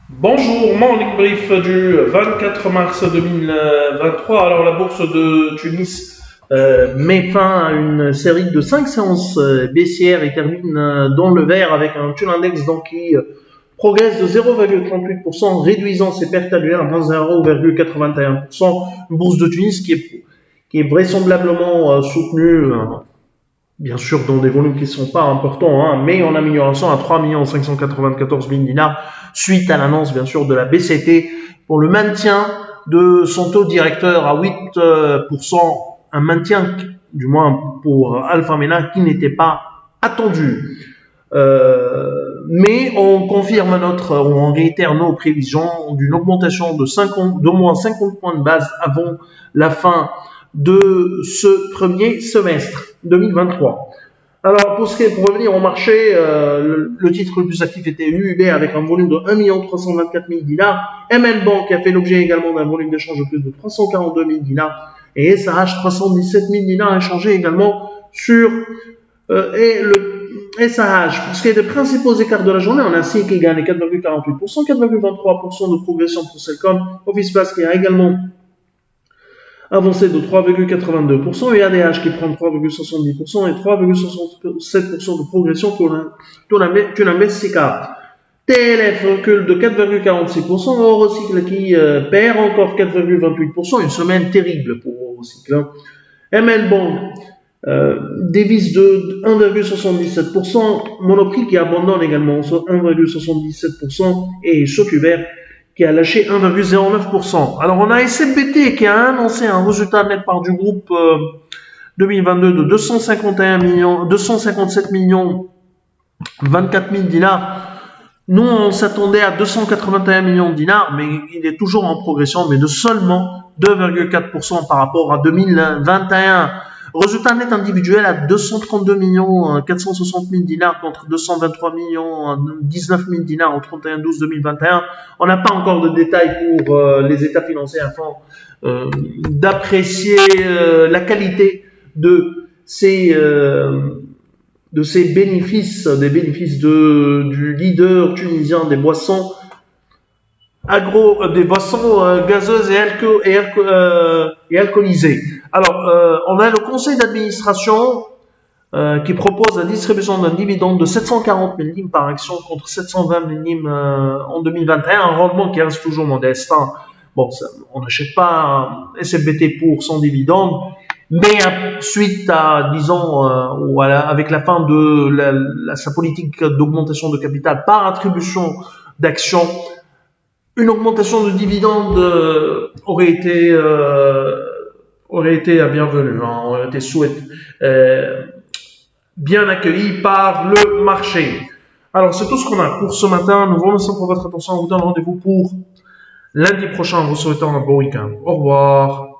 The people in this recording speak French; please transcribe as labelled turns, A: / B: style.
A: Bonjour, morning brief du 24 mars 2023. Alors, la bourse de Tunis met fin à une série de 5 séances baissières et termine dans le vert avec un taux index qui progresse de 0,38%, réduisant ses pertes annuelles de 0,81%. Une bourse de Tunis qui est vraisemblablement soutenue bien sûr dans des volumes qui ne sont pas importants, mais en amélioration à 3 594 000 dinars, suite à l'annonce bien sûr de la BCT pour le maintien de son taux directeur à 8%, un maintien du moins pour Alpha Mena qui n'était pas attendu. Mais on réitère nos prévisions d'une augmentation d'au moins 50 points de base avant la fin de ce premier semestre 2023. Alors, pour revenir au marché, le titre le plus actif était UUB avec un volume de 1 324 000 dinars. MN Bank a fait l'objet également d'un volume d'échange de plus de 342 000 dinars. Et SAH, 317 000 dinars échangés également sur et le SAH. Pour ce qui est des principaux écarts de la journée, on a SIC qui gagne 4,48%, 4,23% de progression pour Celcom. Office Pass qui a également avancé de 3,82%, et ADH qui prend 3,70% et 3,67% de progression pour la Messica. TLF recule de 4,46%, Eurocycle qui perd encore 4,28%, une semaine terrible pour Eurocycle. MN Bank dévisse de 1,77%, Monoprix qui abandonne également 1,77%, et Socubert qui a lâché 1,09%. Alors on a SMBT qui a annoncé un résultat net part du groupe 2022 de 257 millions 24 000 dinars. Nous, on s'attendait à 281 millions de dinars, mais il est toujours en progression, mais de seulement 2,4% par rapport à 2021. Résultat net individuel à 232 millions 460 000 dinars contre 223 millions 19 000 dinars au 31-12-2021. On n'a pas encore de détails pour les états financiers afin d'apprécier la qualité de ces bénéfices, des bénéfices du leader tunisien des boissons des boissons gazeuses et alcoolisées. Alors, on a le conseil d'administration qui propose la distribution d'un dividende de 740 000 par action contre 720 000 en 2021, un rendement qui reste toujours modeste. Bon, on n'achète pas SFBT pour son dividende, mais suite à, disons, avec la fin de sa politique d'augmentation de capital par attribution d'actions, une augmentation de dividendes aurait été bienvenue, aurait été bien accueilli par le marché. Alors, c'est tout ce qu'on a pour ce matin. Nous vous remercions pour votre attention. On vous donne rendez-vous pour lundi prochain en vous souhaitant un bon week-end. Au revoir.